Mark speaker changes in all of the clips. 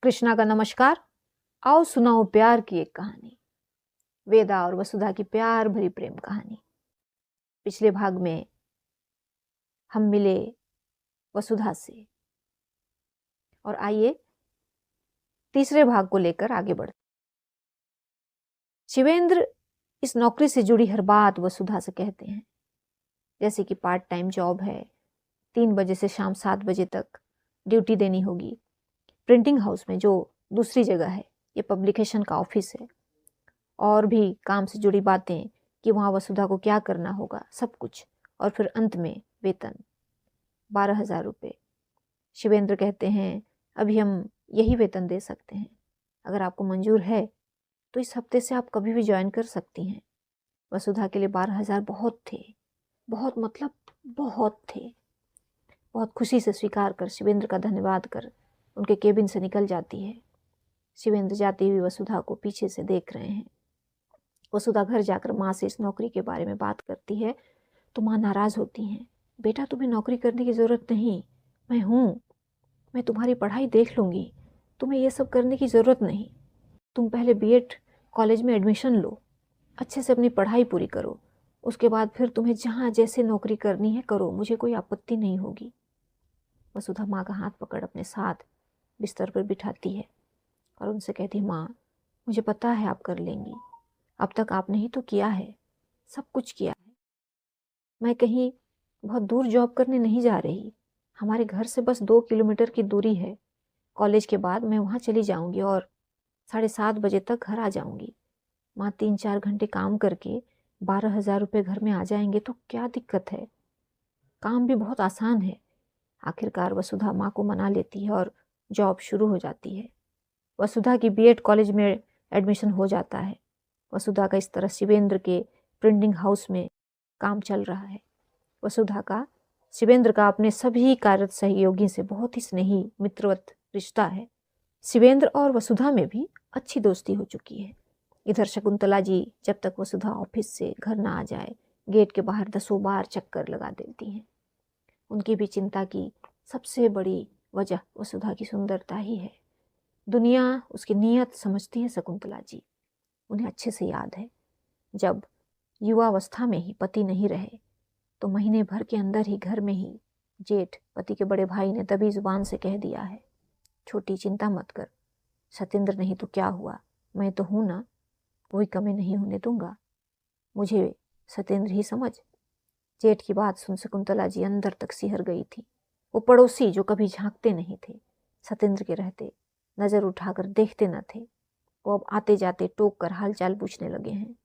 Speaker 1: कृष्णा का नमस्कार। आओ सुनाओ प्यार की एक कहानी, वेदा और वसुधा की प्यार भरी प्रेम कहानी। पिछले भाग में हम मिले वसुधा से और आइए तीसरे भाग को लेकर आगे बढ़ते। शिवेंद्र इस नौकरी से जुड़ी हर बात वसुधा से कहते हैं, जैसे कि पार्ट टाइम जॉब है, 3 बजे से शाम 7 बजे तक ड्यूटी देनी होगी प्रिंटिंग हाउस में, जो दूसरी जगह है, ये पब्लिकेशन का ऑफिस है, और भी काम से जुड़ी बातें कि वहाँ वसुधा को क्या करना होगा, सब कुछ। और फिर अंत में वेतन 12,000 रुपये। शिवेंद्र कहते हैं अभी हम यही वेतन दे सकते हैं, अगर आपको मंजूर है तो इस हफ्ते से आप कभी भी ज्वाइन कर सकती हैं। वसुधा के लिए 12,000 बहुत थे, बहुत मतलब बहुत थे। बहुत खुशी से स्वीकार कर, शिवेंद्र का धन्यवाद कर उनके केबिन से निकल जाती है। शिवेंद्र जाती हुई वसुधा को पीछे से देख रहे हैं। वसुधा घर जाकर माँ से इस नौकरी के बारे में बात करती है तो माँ नाराज़ होती हैं। बेटा, तुम्हें नौकरी करने की ज़रूरत नहीं, मैं हूँ, मैं तुम्हारी पढ़ाई देख लूँगी, तुम्हें ये सब करने की ज़रूरत नहीं। तुम पहले बीएड कॉलेज में एडमिशन लो, अच्छे से अपनी पढ़ाई पूरी करो, उसके बाद फिर तुम्हें जहाँ जैसे नौकरी करनी है करो, मुझे कोई आपत्ति नहीं होगी। वसुधा माँ का हाथ पकड़ अपने साथ बिस्तर पर बिठाती है और उनसे कहती है, माँ मुझे पता है आप कर लेंगी, अब तक आपने ही तो किया है, सब कुछ किया है। मैं कहीं बहुत दूर जॉब करने नहीं जा रही, हमारे घर से बस 2 किलोमीटर की दूरी है। कॉलेज के बाद मैं वहाँ चली जाऊँगी और 7:30 बजे तक घर आ जाऊँगी। माँ 3-4 घंटे काम करके 12,000 रुपये घर में आ जाएंगे तो क्या दिक्कत है, काम भी बहुत आसान है। आखिरकार वसुधा माँ को मना लेती है और जॉब शुरू हो जाती है। वसुधा की बीएड कॉलेज में एडमिशन हो जाता है। वसुधा का इस तरह शिवेंद्र के प्रिंटिंग हाउस में काम चल रहा है। वसुधा का शिवेंद्र का अपने सभी कार्यरत सहयोगी से बहुत ही स्नेही मित्रवत रिश्ता है। शिवेंद्र और वसुधा में भी अच्छी दोस्ती हो चुकी है। इधर शकुंतला जी जब तक वसुधा ऑफिस से घर ना आ जाए, गेट के बाहर 10 बार चक्कर लगा देती हैं। उनकी भी चिंता की सबसे बड़ी वजह वसुधा की सुंदरता ही है। दुनिया उसकी नीयत समझती है शकुंतला जी। उन्हें अच्छे से याद है, जब युवावस्था में ही पति नहीं रहे तो महीने भर के अंदर ही घर में ही जेठ पति के बड़े भाई ने दबी जुबान से कह दिया है, छोटी चिंता मत कर, सतेंद्र नहीं तो क्या हुआ, मैं तो हूं ना, कोई कमी नहीं होने दूंगा, मुझे सतेंद्र ही समझ। जेठ की बात सुन शकुंतला जी अंदर तक सिहर गई थी। वो पड़ोसी जो कभी झांकते नहीं थे, सतेंद्र के रहते नजर उठाकर देखते न थे, वो अब आते जाते टोक कर हालचाल पूछने लगे हैं।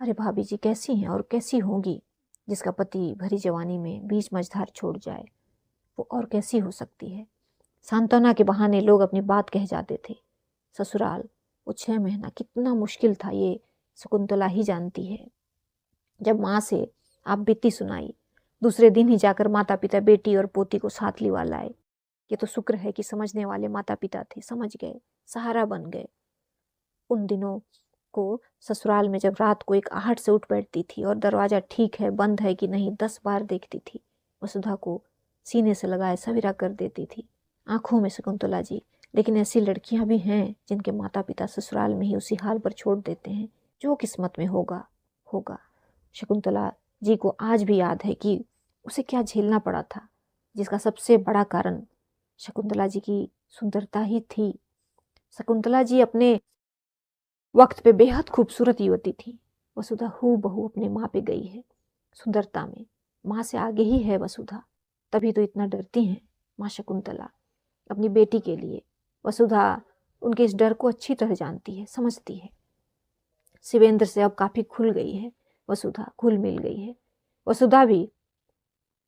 Speaker 1: अरे भाभी जी कैसी हैं और कैसी होंगी, जिसका पति भरी जवानी में बीच मझधार छोड़ जाए, वो और कैसी हो सकती है। सांत्वना के बहाने लोग अपनी बात कह जाते थे। ससुराल वो 6 महीना कितना मुश्किल था, ये शकुंतला ही जानती है। जब माँ से आप बीती सुनाई, दूसरे दिन ही जाकर माता पिता बेटी और पोती को साथ लिवा लाए। ये तो शुक्र है कि समझने वाले माता पिता थे, समझ गए, सहारा बन गए। उन दिनों को ससुराल में जब रात को एक आहट से उठ बैठती थी और दरवाजा ठीक है बंद है कि नहीं 10 बार देखती थी, वसुधा को सीने से लगाए सवेरा कर देती थी। आंखों में शकुंतला जी, लेकिन ऐसी लड़कियां भी हैं जिनके माता पिता ससुराल में ही उसी हाल पर छोड़ देते हैं। जो किस्मत में होगा होगा। शकुंतला जी को आज भी याद है कि उसे क्या झेलना पड़ा था, जिसका सबसे बड़ा कारण शकुंतला जी की सुंदरता ही थी। शकुंतला जी अपने वक्त पे बेहद खूबसूरत युवती थी। वसुधा हूबहू अपने माँ पे गई है, सुंदरता में माँ से आगे ही है वसुधा। तभी तो इतना डरती हैं माँ शकुंतला अपनी बेटी के लिए। वसुधा उनके इस डर को अच्छी तरह जानती है, समझती है। शिवेंद्र से अब काफी खुल गई है वसुधा, घुल मिल गई है वसुधा भी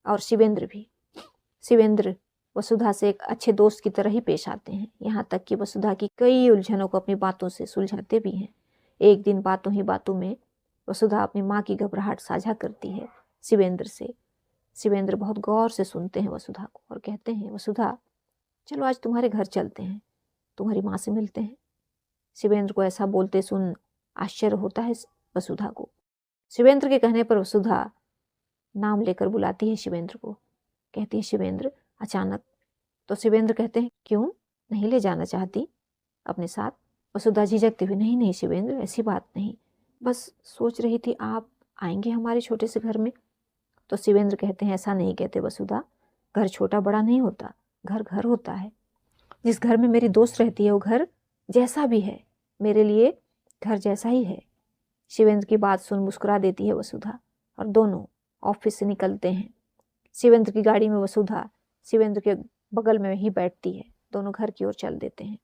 Speaker 1: और शिवेंद्र भी। शिवेंद्र वसुधा से एक अच्छे दोस्त की तरह ही पेश आते हैं, यहाँ तक कि वसुधा की कई उलझनों को अपनी बातों से सुलझाते भी हैं। एक दिन बातों ही बातों में वसुधा अपनी माँ की घबराहट साझा करती है शिवेंद्र से। शिवेंद्र बहुत गौर से सुनते हैं वसुधा को और कहते हैं, वसुधा चलो आज तुम्हारे घर चलते हैं, तुम्हारी माँ से मिलते हैं। शिवेंद्र को ऐसा बोलते सुन आश्चर्य होता है वसुधा को। शिवेंद्र के कहने पर वसुधा नाम लेकर बुलाती है शिवेंद्र को, कहती है शिवेंद्र। अचानक तो शिवेंद्र कहते हैं, क्यों नहीं ले जाना चाहती, अपने साथ। वसुधा झिझकते हुए, नहीं नहीं शिवेंद्र, ऐसी बात नहीं, बस सोच रही थी आप आएंगे हमारे छोटे से घर में। तो शिवेंद्र कहते हैं, ऐसा नहीं कहते वसुधा, घर छोटा बड़ा नहीं होता, घर घर होता है। जिस घर में मेरी दोस्त रहती है वो घर जैसा भी है मेरे लिए घर जैसा ही है। शिवेंद्र की बात सुन मुस्कुरा देती है वसुधा और दोनों ऑफिस से निकलते हैं। शिवेंद्र की गाड़ी में वसुधा शिवेंद्र के बगल में ही बैठती है। दोनों घर की ओर चल देते हैं।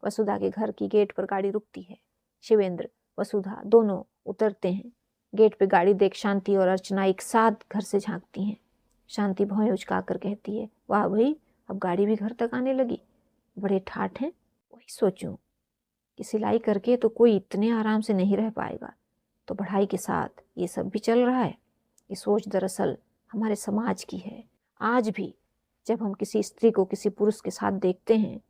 Speaker 1: वसुधा के घर की गेट पर गाड़ी रुकती है। शिवेंद्र वसुधा दोनों उतरते हैं। गेट पे गाड़ी देख शांति और अर्चना एक साथ घर से झांकती हैं। शांति भौहें उचकाकर कहती है, वाह भाई, अब गाड़ी भी घर तक आने लगी, बड़े ठाठ हैं। वही सोचूं कि सिलाई करके तो कोई इतने आराम से नहीं रह पाएगा, तो पढ़ाई के साथ ये सब भी चल रहा है। ये सोच दरअसल हमारे समाज की है। आज भी जब हम किसी स्त्री को किसी पुरुष के साथ देखते हैं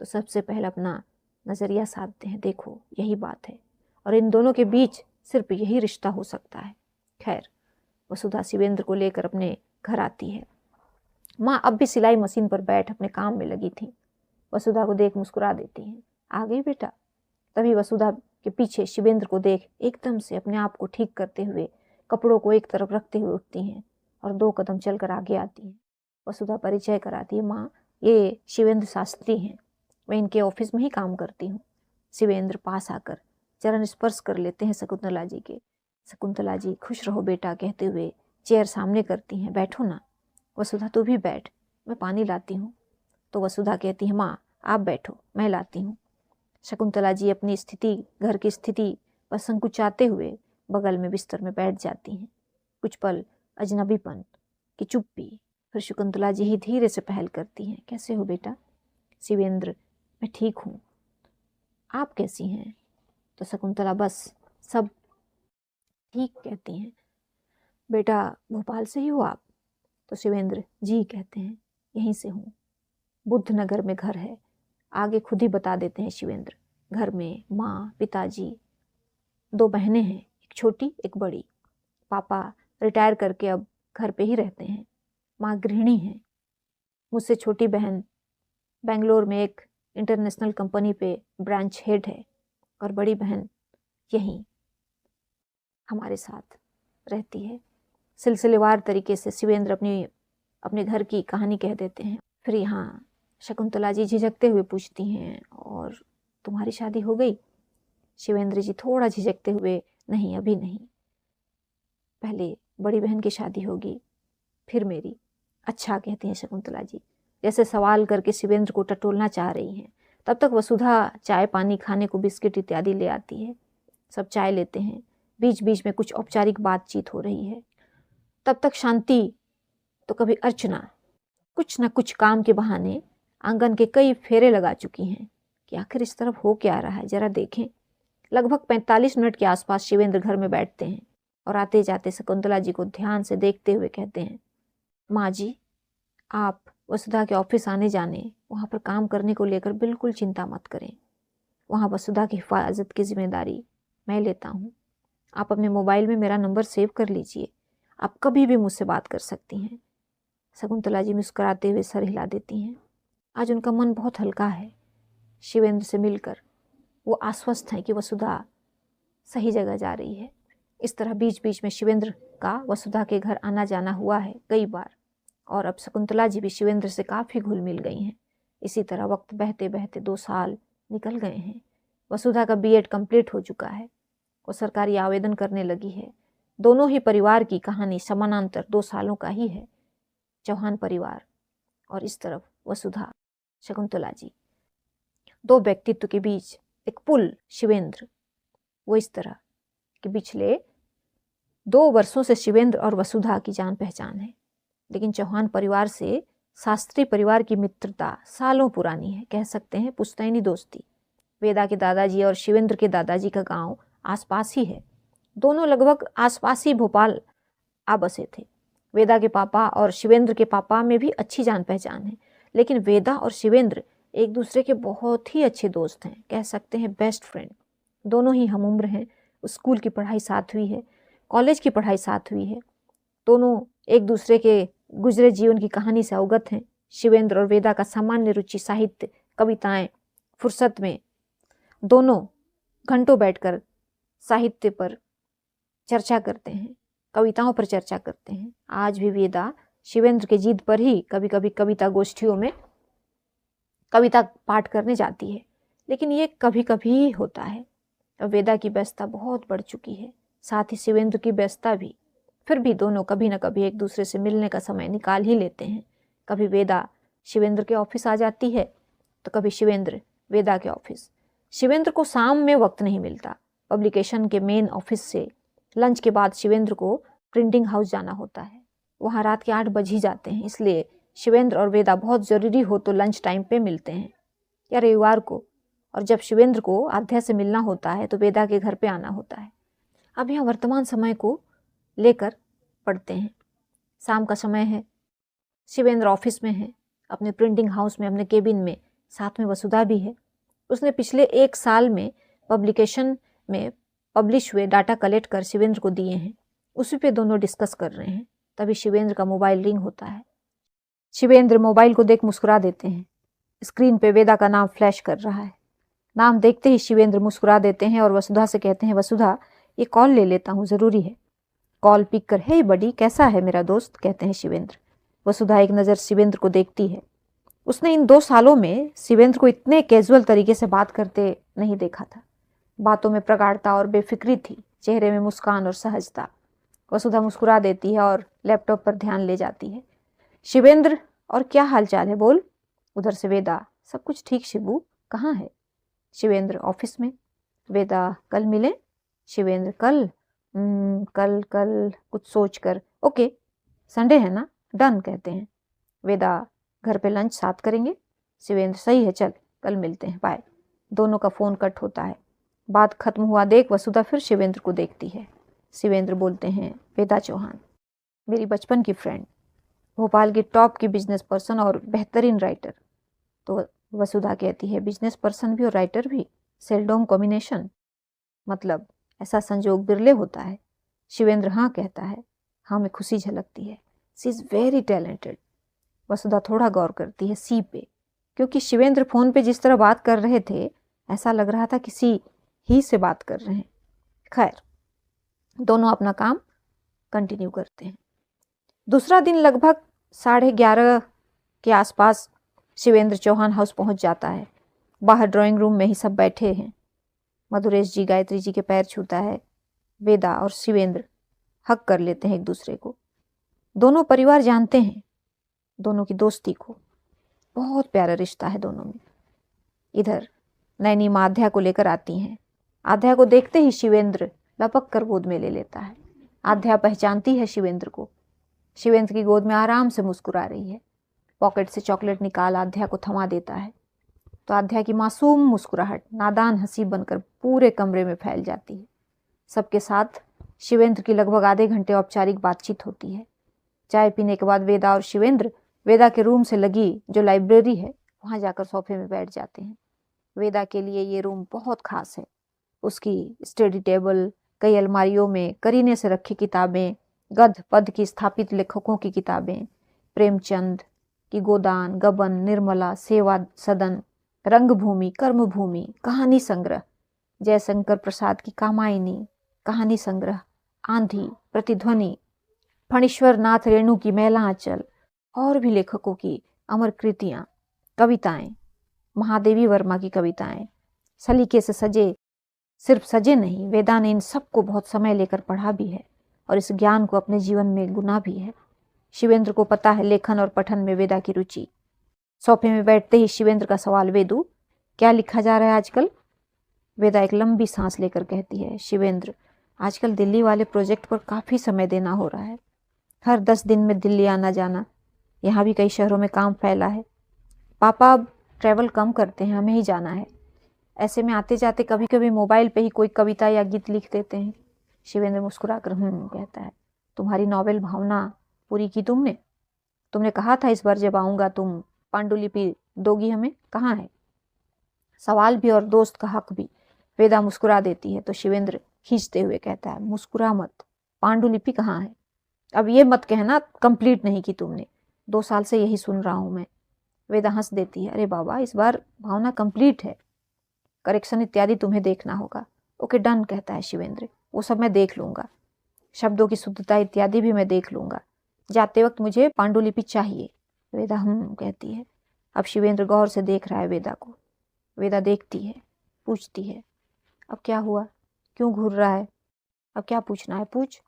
Speaker 1: तो सबसे पहले अपना नज़रिया साधते हैं, देखो यही बात है, और इन दोनों के बीच सिर्फ यही रिश्ता हो सकता है। खैर, वसुधा शिवेंद्र को लेकर अपने घर आती है। माँ अब भी सिलाई मशीन पर बैठ अपने काम में लगी थी। वसुधा को देख मुस्कुरा देती हैं, आ गई बेटा। तभी वसुधा के पीछे शिवेंद्र को देख एकदम से अपने आप को ठीक करते हुए कपड़ों को एक तरफ रखते हुए उठती हैं और 2 कदम चलकर आगे आती हैं। वसुधा परिचय कराती है, माँ ये शिवेंद्र शास्त्री हैं, मैं इनके ऑफिस में ही काम करती हूँ। शिवेंद्र पास आकर चरण स्पर्श कर लेते हैं शकुंतला जी के। शकुंतला जी खुश रहो बेटा कहते हुए चेयर सामने करती हैं, बैठो ना। वसुधा तू भी बैठ, मैं पानी लाती हूँ। तो वसुधा कहती है, माँ आप बैठो, मैं लाती हूँ। शकुंतला जी अपनी स्थिति, घर की स्थिति पर संकुचाते हुए बगल में बिस्तर में बैठ जाती हैं। कुछ पल अजनबीपन की चुप्पी, फिर शकुंतला जी ही धीरे से पहल करती हैं, कैसे हो बेटा? शिवेंद्र, मैं ठीक हूँ, आप कैसी हैं? तो शकुंतला बस सब ठीक कहती हैं। बेटा भोपाल से ही हो आप? तो शिवेंद्र जी कहते हैं, यहीं से हूँ, बुद्ध नगर में घर है। आगे खुद ही बता देते हैं शिवेंद्र। घर में माँ, पिताजी, 2 बहनें हैं, एक छोटी एक बड़ी। पापा रिटायर करके अब घर पे ही रहते हैं। माँ गृहिणी हैं। मुझसे छोटी बहन बेंगलोर में एक इंटरनेशनल कंपनी पे ब्रांच हेड है और बड़ी बहन यहीं हमारे साथ रहती है। सिलसिलेवार तरीके से शिवेंद्र अपने घर की कहानी कह देते हैं। फिर यहाँ शकुंतला जी झिझकते हुए पूछती हैं, और तुम्हारी शादी हो गई? शिवेंद्र जी थोड़ा झिझकते हुए, नहीं अभी नहीं, पहले बड़ी बहन की शादी होगी फिर मेरी। अच्छा कहती हैं शकुंतला जी, जैसे सवाल करके शिवेंद्र को टटोलना चाह रही हैं। तब तक वसुधा चाय पानी खाने को बिस्किट इत्यादि ले आती है। सब चाय लेते हैं। बीच बीच में कुछ औपचारिक बातचीत हो रही है। तब तक शांति तो कभी अर्चना कुछ न कुछ काम के बहाने आंगन के कई फेरे लगा चुकी हैं कि आखिर इस तरफ हो क्या रहा है, जरा देखें। लगभग 45 मिनट के आसपास शिवेंद्र घर में बैठते हैं और आते जाते शकुंतला जी को ध्यान से देखते हुए कहते हैं, माँ जी आप वसुधा के ऑफिस आने जाने, वहाँ पर काम करने को लेकर बिल्कुल चिंता मत करें। वहाँ वसुधा की हिफाजत की जिम्मेदारी मैं लेता हूँ। आप अपने मोबाइल में मेरा नंबर सेव कर लीजिए, आप कभी भी मुझसे बात कर सकती हैं। शकुंतला जी मुस्कुराते हुए सर हिला देती हैं। आज उनका मन बहुत हल्का है। शिवेंद्र से मिलकर वो आश्वस्त हैं कि वसुधा सही जगह जा रही है। इस तरह बीच बीच में शिवेंद्र का वसुधा के घर आना जाना हुआ है कई बार, और अब शकुंतला जी भी शिवेंद्र से काफ़ी घुल मिल गई हैं। इसी तरह वक्त बहते बहते 2 साल निकल गए हैं। वसुधा का बीएड कंप्लीट हो चुका है। वो सरकारी आवेदन करने लगी है। दोनों ही परिवार की कहानी समानांतर 2 सालों का ही है। चौहान परिवार और इस तरफ वसुधा, शकुंतला जी, 2 व्यक्तित्व के बीच एक पुल शिवेंद्र। वो इस तरह कि पिछले 2 वर्षों से शिवेंद्र और वसुधा की जान पहचान है, लेकिन चौहान परिवार से शास्त्री परिवार की मित्रता सालों पुरानी है, कह सकते हैं पुश्तैनी दोस्ती। वेदा के दादाजी और शिवेंद्र के दादाजी का गांव आसपास ही है। दोनों लगभग आसपास ही भोपाल आ बसे थे। वेदा के पापा और शिवेंद्र के पापा में भी अच्छी जान पहचान है, लेकिन वेदा और शिवेंद्र एक दूसरे के बहुत ही अच्छे दोस्त हैं, कह सकते हैं बेस्ट फ्रेंड। दोनों ही हम उम्र हैं। स्कूल की पढ़ाई साथ हुई है, कॉलेज की पढ़ाई साथ हुई है। दोनों एक दूसरे के गुजरे जीवन की कहानी से अवगत हैं। शिवेंद्र और वेदा का सामान्य रुचि साहित्य, कविताएं, फुर्सत में दोनों घंटों बैठकर साहित्य पर चर्चा करते हैं, कविताओं पर चर्चा करते हैं। आज भी वेदा शिवेंद्र के जिद पर ही कभी कभी कविता गोष्ठियों में कविता पाठ करने जाती है, लेकिन ये कभी कभी ही होता है। अब वेदा की व्यस्तता बहुत बढ़ चुकी है, साथ ही शिवेंद्र की व्यस्तता भी। फिर भी दोनों कभी न कभी एक दूसरे से मिलने का समय निकाल ही लेते हैं। कभी वेदा शिवेंद्र के ऑफिस आ जाती है तो कभी शिवेंद्र वेदा के ऑफिस। शिवेंद्र को शाम में वक्त नहीं मिलता। पब्लिकेशन के मेन ऑफिस से लंच के बाद शिवेंद्र को प्रिंटिंग हाउस जाना होता है। वहाँ रात के 8 बज ही जाते हैं, इसलिए शिवेंद्र और वेदा बहुत ज़रूरी हो तो लंच टाइम पे मिलते हैं या रविवार को। और जब शिवेंद्र को आध्या से मिलना होता है तो वेदा के घर पे आना होता है। अब यहाँ वर्तमान समय को लेकर पढ़ते हैं। शाम का समय है, शिवेंद्र ऑफिस में है, अपने प्रिंटिंग हाउस में, अपने केबिन में। साथ में वसुधा भी है। उसने पिछले 1 साल में पब्लिकेशन में पब्लिश हुए डाटा कलेक्ट कर शिवेंद्र को दिए हैं। उसी पे दोनों डिस्कस कर रहे हैं। तभी शिवेंद्र का मोबाइल रिंग होता है। शिवेंद्र मोबाइल को देख मुस्कुरा देते हैं। स्क्रीन पे वेदा का नाम फ्लैश कर रहा है। नाम देखते ही शिवेंद्र मुस्कुरा देते हैं और वसुधा से कहते हैं, वसुधा ये कॉल ले लेता हूँ, ज़रूरी है। कॉल पिक कर, हे बडी कैसा है मेरा दोस्त, कहते हैं शिवेंद्र। वसुधा एक नज़र शिवेंद्र को देखती है। उसने इन 2 सालों में शिवेंद्र को इतने कैजुअल तरीके से बात करते नहीं देखा था। बातों में प्रगाढ़ता और बेफिक्री थी, चेहरे में मुस्कान और सहजता। वसुधा मुस्कुरा देती है और लैपटॉप पर ध्यान ले जाती है। शिवेंद्र, और क्या हाल चाल है, बोल। उधर से वेदा, सब कुछ ठीक शिबू, कहाँ है। शिवेंद्र, ऑफिस में। वेदा, कल मिले। शिवेंद्र, कल कल कल कुछ सोच कर, ओके संडे है ना, डन, कहते हैं। वेदा, घर पे लंच साथ करेंगे। शिवेंद्र, सही है, चल कल मिलते हैं, बाय। दोनों का फ़ोन कट होता है। बात खत्म हुआ देख वसुधा फिर शिवेंद्र को देखती है। शिवेंद्र बोलते हैं, वेदा चौहान मेरी बचपन की फ्रेंड, भोपाल की टॉप की बिजनेस पर्सन और बेहतरीन राइटर। तो वसुधा कहती है, बिजनेस पर्सन भी और राइटर भी, सेल्डोम कॉम्बिनेशन, मतलब ऐसा संजोग बिरले होता है। शिवेंद्र हाँ कहता है। हाँ में खुशी झलकती है। सी इज़ वेरी टैलेंटेड। वसुधा थोड़ा गौर करती है सी पे, क्योंकि शिवेंद्र फ़ोन पे जिस तरह बात कर रहे थे ऐसा लग रहा था किसी ही से बात कर रहे हैं। खैर, दोनों अपना काम कंटिन्यू करते हैं। दूसरा दिन लगभग 11:30 के आसपास शिवेंद्र चौहान हाउस पहुंच जाता है। बाहर ड्राइंग रूम में ही सब बैठे हैं। मधुरेश जी गायत्री जी के पैर छूता है। वेदा और शिवेंद्र हक कर लेते हैं एक दूसरे को। दोनों परिवार जानते हैं दोनों की दोस्ती को। बहुत प्यारा रिश्ता है दोनों में। इधर नैनी माँ आध्या को लेकर आती हैं। आध्या को देखते ही शिवेंद्र लपक कर गोद में ले लेता है। आध्या पहचानती है शिवेंद्र को। शिवेंद्र की गोद में आराम से मुस्कुरा रही है। पॉकेट से चॉकलेट निकाल आध्या को थमा देता है तो आध्या की मासूम मुस्कुराहट नादान हंसी बनकर पूरे कमरे में फैल जाती है। सबके साथ शिवेंद्र की लगभग आधे घंटे औपचारिक बातचीत होती है। चाय पीने के बाद वेदा और शिवेंद्र वेदा के रूम से लगी जो लाइब्रेरी है वहाँ जाकर सोफे में बैठ जाते हैं। वेदा के लिए ये रूम बहुत खास है। उसकी स्टडी टेबल, कई अलमारियों में करीने से रखी किताबें, गद्य पद्य की स्थापित लेखकों की किताबें, प्रेमचंद की गोदान, गबन, निर्मला, सेवा सदन, रंगभूमि, कर्मभूमि, कहानी संग्रह, जयशंकर प्रसाद की कामायनी, कहानी संग्रह, आंधी, प्रतिध्वनि, फणीश्वर नाथ रेणु की मैला आंचल और भी लेखकों की अमर कृतियाँ, कविताएं, महादेवी वर्मा की कविताएं, सलीके से सजे, सिर्फ सजे नहीं, वेदा ने इन सबको बहुत समय लेकर पढ़ा भी है और इस ज्ञान को अपने जीवन में गुना भी है। शिवेंद्र को पता है लेखन और पठन में वेदा की रुचि। सोफे में बैठते ही शिवेंद्र का सवाल, वेदू क्या लिखा जा रहा है आजकल। वेदा एक लंबी सांस लेकर कहती है, शिवेंद्र आजकल दिल्ली वाले प्रोजेक्ट पर काफ़ी समय देना हो रहा है। हर 10 दिन में दिल्ली आना जाना, यहाँ भी कई शहरों में काम फैला है। पापा अब ट्रैवल कम करते हैं, हमें ही जाना है। ऐसे में आते जाते कभी कभी मोबाइल पे ही कोई कविता या गीत लिख देते हैं। शिवेंद्र मुस्कुरा कर कहता है, तुम्हारी नॉवेल भावना पूरी की तुमने? तुमने कहा था इस बार जब आऊँगा तुम पांडुलिपि दोगी हमें, कहाँ है? सवाल भी और दोस्त का हक भी। वेदा मुस्कुरा देती है तो शिवेंद्र खींचते हुए कहता है, मुस्कुरा मत, पांडुलिपि कहाँ है? अब ये मत कहना कंप्लीट नहीं की तुमने, 2 साल से यही सुन रहा हूँ मैं। वेदा हंस देती है, अरे बाबा इस बार भावना कंप्लीट है। करेक्शन इत्यादि तुम्हें देखना होगा। ओके डन, कहता है शिवेंद्र, वो सब मैं देख लूँगा। शब्दों की शुद्धता इत्यादि भी मैं देख लूँगा। जाते वक्त मुझे पांडुलिपि चाहिए। वेदा कहती है। अब शिवेंद्र गौर से देख रहा है वेदा को। वेदा देखती है, पूछती है, अब क्या हुआ, क्यों घूर रहा है, अब क्या पूछना है, पूछ।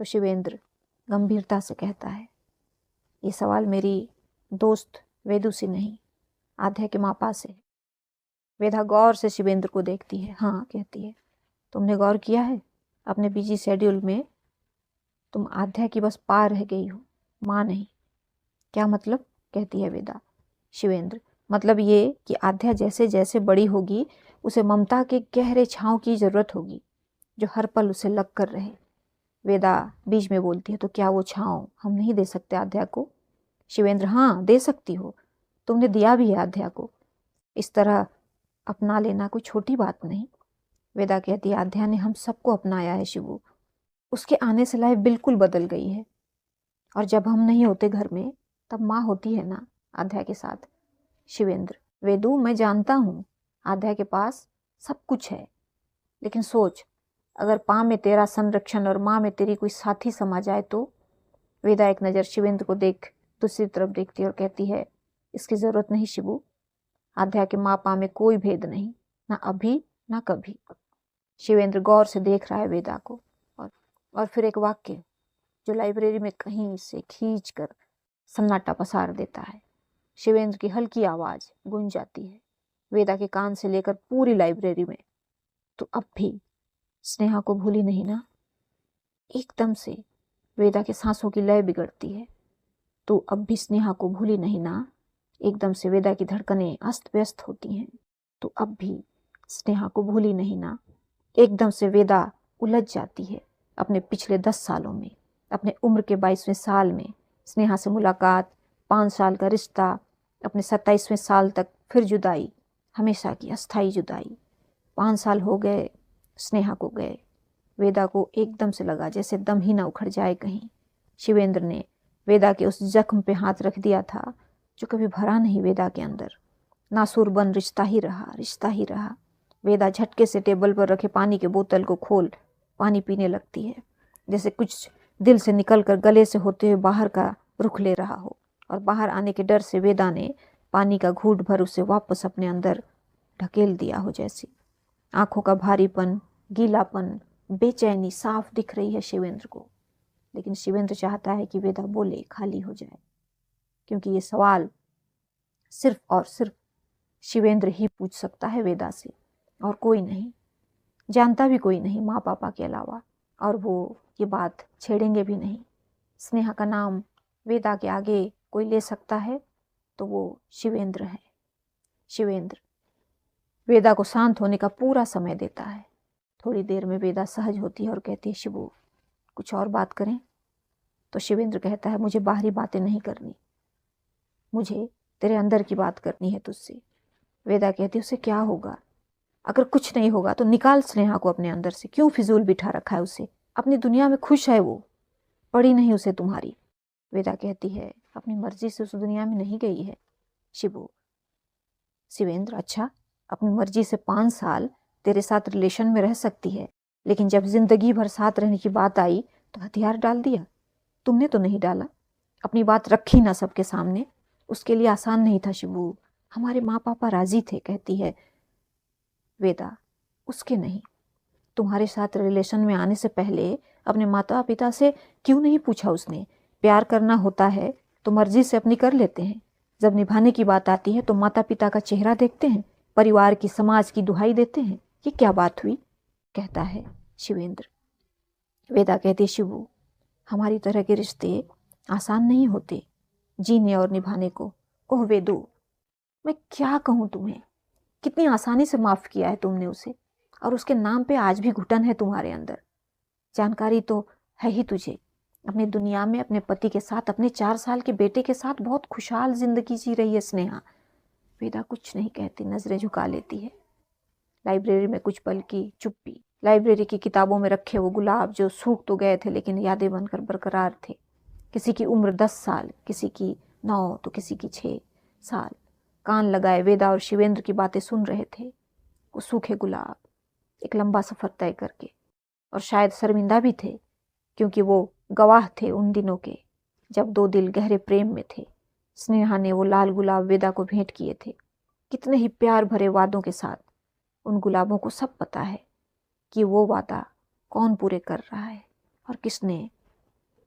Speaker 1: तो शिवेंद्र गंभीरता से कहता है, ये सवाल मेरी दोस्त वेदू से नहीं, आध्या के मापा से। वेदा गौर से शिवेंद्र को देखती है। हाँ, कहती है, तुमने गौर किया है, अपने बिजी शेड्यूल में तुम आध्या की बस पार रह गई हो, माँ नहीं। क्या मतलब, कहती है वेदा। शिवेंद्र, मतलब ये कि आध्या जैसे जैसे बड़ी होगी उसे ममता के गहरे छांव की जरूरत होगी जो हर पल उसे लग कर रहे। वेदा बीच में बोलती है, तो क्या वो छांव हम नहीं दे सकते आध्या को? शिवेंद्र, हाँ दे सकती हो, तुमने दिया भी है आध्या को। इस तरह अपना लेना कोई छोटी बात नहीं। वेदा कहती है, आध्या ने हम सबको अपनाया है शिवू, उसके आने से लाइफ बिल्कुल बदल गई है। और जब हम नहीं होते घर में तब माँ होती है ना आध्या के साथ। शिवेंद्र, वेदू मैं जानता हूँ आध्या के पास सब कुछ है, लेकिन सोच, अगर पा में तेरा संरक्षण और माँ में तेरी कोई साथी समा जाए तो। वेदा एक नज़र शिवेंद्र को देख दूसरी तरफ देखती है और कहती है, इसकी जरूरत नहीं शिबू, आध्या के माँ पा में कोई भेद नहीं, ना अभी ना कभी। शिवेंद्र गौर से देख रहा है वेदा को और फिर एक वाक्य जो लाइब्रेरी में कहीं से खींच कर सन्नाटा पसार देता है। शिवेंद्र की हल्की आवाज गूंज जाती है वेदा के कान से लेकर पूरी लाइब्रेरी में, तो अब भी स्नेहा को भूली नहीं ना। एकदम से वेदा के सांसों की लय बिगड़ती है, तो अब भी स्नेहा को भूली नहीं ना। एकदम से वेदा की धड़कनें अस्त व्यस्त होती हैं, तो अब भी स्नेहा को भूली नहीं ना। एकदम से वेदा उलझ जाती है अपने पिछले 10 सालों में, अपने उम्र के 22वें साल में स्नेहा से मुलाकात, 5 साल का रिश्ता, अपने 27वें साल तक फिर जुदाई, हमेशा की अस्थाई जुदाई। 5 साल हो गए स्नेहा को गए। वेदा को एकदम से लगा जैसे दम ही ना उखड़ जाए कहीं। शिवेंद्र ने वेदा के उस जख्म पे हाथ रख दिया था जो कभी भरा नहीं वेदा के अंदर। नासूर बन रिश्ता ही रहा, रिश्ता ही रहा। वेदा झटके से टेबल पर रखे पानी के बोतल को खोल पानी पीने लगती है, जैसे कुछ दिल से निकल कर गले से होते हुए बाहर का रुख ले रहा हो, और बाहर आने के डर से वेदा ने पानी का घूंट भर उसे वापस अपने अंदर ढकेल दिया हो। जैसे आंखों का भारीपन, गीलापन, बेचैनी साफ दिख रही है शिवेंद्र को, लेकिन शिवेंद्र चाहता है कि वेदा बोले, खाली हो जाए, क्योंकि ये सवाल सिर्फ और सिर्फ शिवेंद्र ही पूछ सकता है वेदा से, और कोई नहीं जानता, भी कोई नहीं माँ पापा के अलावा, और वो ये बात छेड़ेंगे भी नहीं। स्नेहा का नाम वेदा के आगे कोई ले सकता है तो वो शिवेंद्र है। शिवेंद्र वेदा को शांत होने का पूरा समय देता है। थोड़ी देर में वेदा सहज होती है और कहती है, शिबू कुछ और बात करें? तो शिवेंद्र कहता है, मुझे बाहरी बातें नहीं करनी, मुझे तेरे अंदर की बात करनी है तुझसे। वेदा कहती है, उससे क्या होगा? अगर कुछ नहीं होगा तो निकाल स्नेहा को अपने अंदर से, क्यों फिजूल बिठा रखा है उसे? अपनी दुनिया में खुश है वो, पड़ी नहीं उसे तुम्हारी। वेदा कहती है, अपनी मर्जी से उस दुनिया में नहीं गई है शिबू। शिवेंद्र, अच्छा, अपनी मर्जी से 5 साल तेरे साथ रिलेशन में रह सकती है, लेकिन जब जिंदगी भर साथ रहने की बात आई तो हथियार डाल दिया। तुमने तो नहीं डाला, अपनी बात रखी ना सबके सामने। उसके लिए आसान नहीं था शिबू, हमारे माँ पापा राजी थे, कहती है वेदा। उसके नहीं, तुम्हारे साथ रिलेशन में आने से पहले अपने माता पिता से क्यों नहीं पूछा उसने? प्यार करना होता है तो मर्जी से अपनी कर लेते हैं, जब निभाने की बात आती है तो माता पिता का चेहरा देखते हैं, परिवार की समाज की दुहाई देते हैं। ये क्या बात हुई? कहता है शिवेंद्र। वेदा कहती, शिवू हमारी तरह के रिश्ते आसान नहीं होते जीने और निभाने को। ओह वेदू, मैं क्या कहूँ तुम्हें, कितनी आसानी से माफ किया है तुमने उसे, और उसके नाम पे आज भी घुटन है तुम्हारे अंदर। जानकारी तो है ही तुझे, अपनी दुनिया में अपने पति के साथ, अपने 4 साल के बेटे के साथ बहुत खुशहाल जिंदगी जी रही है स्नेहा। वेदा कुछ नहीं कहती, नजरें झुका लेती है। लाइब्रेरी में कुछ पल की चुप्पी। लाइब्रेरी की किताबों में रखे वो गुलाब जो सूख तो गए थे लेकिन यादें बनकर बरकरार थे। किसी की उम्र 10 साल, किसी की 9 तो किसी की 6 साल। कान लगाए वेदा और शिवेंद्र की बातें सुन रहे थे। वो सूखे गुलाब, एक लंबा सफ़र तय करके, और शायद शर्मिंदा भी थे क्योंकि वो गवाह थे उन दिनों के जब दो दिल गहरे प्रेम में थे। स्नेहा ने वो लाल गुलाब वेदा को भेंट किए थे, कितने ही प्यार भरे वादों के साथ। उन गुलाबों को सब पता है कि वो वादा कौन पूरे कर रहा है और किसने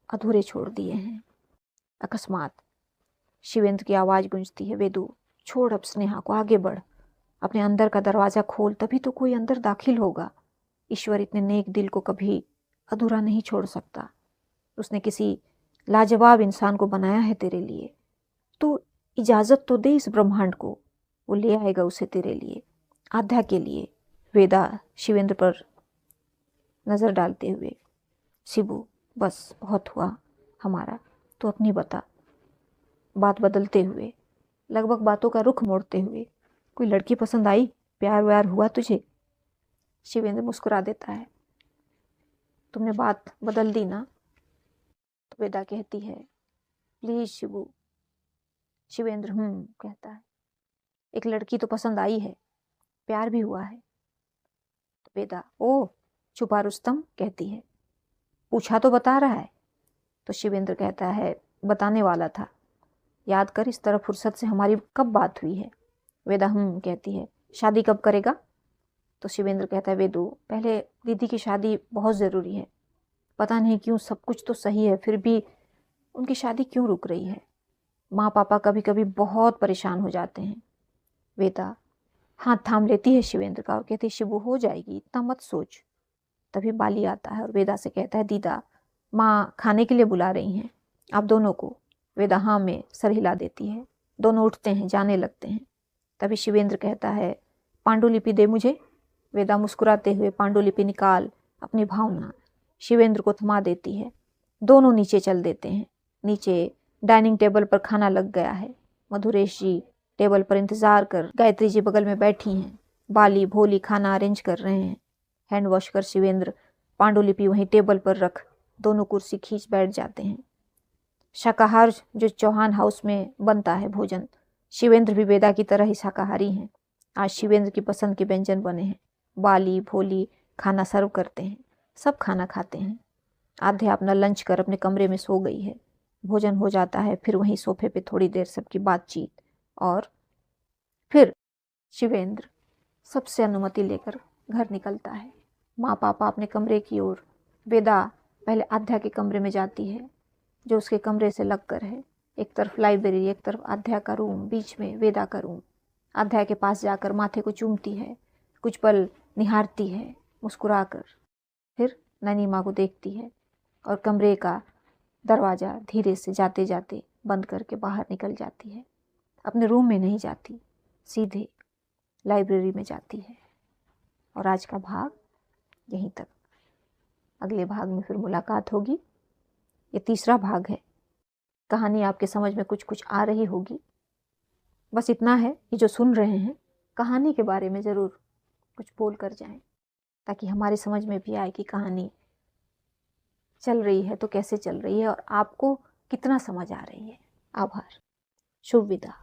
Speaker 1: अधूरे छोड़ दिए हैं। अकस्मात शिवेंद्र की आवाज़ गूंजती है, वेदू छोड़ अब स्नेहा को, आगे बढ़, अपने अंदर का दरवाज़ा खोल, तभी तो कोई अंदर दाखिल होगा। ईश्वर इतने नेक दिल को कभी अधूरा नहीं छोड़ सकता। उसने किसी लाजवाब इंसान को बनाया है तेरे लिए, तो इजाज़त तो दे इस ब्रह्मांड को, वो ले आएगा उसे तेरे लिए, आध्या के लिए। वेदा शिवेंद्र पर नज़र डालते हुए, शिबू बस बहुत हुआ हमारा, तो अपनी बता। बात बदलते हुए, लगभग बातों का रुख मोड़ते हुए, कोई लड़की पसंद आई, प्यार व्यार हुआ तुझे? शिवेंद्र मुस्कुरा देता है, तुमने बात बदल दी ना? तो वेदा कहती है, प्लीज शिबू। शिवेंद्र कहता है, एक लड़की तो पसंद आई है, प्यार भी हुआ है। तो वेदा, ओह छुपा रुस्तम, कहती है, पूछा तो बता रहा है। तो शिवेंद्र कहता है, बताने वाला था, याद कर इस तरह फुर्सत से हमारी कब बात हुई है? वेदा कहती है, शादी कब करेगा? तो शिवेंद्र कहता है, वेदू पहले दीदी की शादी बहुत ज़रूरी है, पता नहीं क्यों सब कुछ तो सही है फिर भी उनकी शादी क्यों रुक रही है? माँ पापा कभी कभी बहुत परेशान हो जाते हैं। वेदा हाथ थाम लेती है शिवेंद्र का और कहती है, शिबू हो जाएगी, इतना मत सोच। तभी बाली आता है और वेदा से कहता है, दीदा माँ खाने के लिए बुला रही हैं आप दोनों को। वेदा हाँ में सर हिला देती है। दोनों उठते हैं, जाने लगते हैं। तभी शिवेंद्र कहता है, पांडुलिपि दे मुझे। वेदा मुस्कुराते हुए पांडुलिपि निकाल अपनी भावना शिवेंद्र को थमा देती है। दोनों नीचे चल देते हैं। नीचे डाइनिंग टेबल पर खाना लग गया है। मधुरेश जी टेबल पर इंतजार कर, गायत्री जी बगल में बैठी हैं। बाली भोली खाना अरेंज कर रहे हैं। हैंड वॉश कर शिवेंद्र पांडुलिपि वहीं टेबल पर रख दोनों कुर्सी खींच बैठ जाते हैं। शाकाहार जो चौहान हाउस में बनता है भोजन, शिवेंद्र भी वेदा की तरह ही शाकाहारी हैं। आज शिवेंद्र की पसंद के व्यंजन बने हैं। बाली भोली खाना सर्व करते हैं, सब खाना खाते हैं। आध्या अपना लंच कर अपने कमरे में सो गई है। भोजन हो जाता है, फिर वहीं सोफे पे थोड़ी देर सबकी बातचीत, और फिर शिवेंद्र सबसे अनुमति लेकर घर निकलता है। माँ पापा अपने कमरे की ओर, वेदा पहले आध्या के कमरे में जाती है जो उसके कमरे से लगकर है। एक तरफ लाइब्रेरी, एक तरफ आध्या का रूम, बीच में वेदा का रूम। आध्या के पास जाकर माथे को चूमती है, कुछ पल निहारती है मुस्कुराकर, फिर नैनी माँ को देखती है और कमरे का दरवाज़ा धीरे से जाते जाते बंद करके बाहर निकल जाती है। अपने रूम में नहीं जाती, सीधे लाइब्रेरी में जाती है। और आज का भाग यहीं तक। अगले भाग में फिर मुलाकात होगी। ये तीसरा भाग है। कहानी आपके समझ में कुछ कुछ आ रही होगी। बस इतना है कि जो सुन रहे हैं कहानी के बारे में ज़रूर कुछ बोल कर जाएं, ताकि हमारी समझ में भी आए कि कहानी चल रही है तो कैसे चल रही है और आपको कितना समझ आ रही है। आभार। शुभ विदा।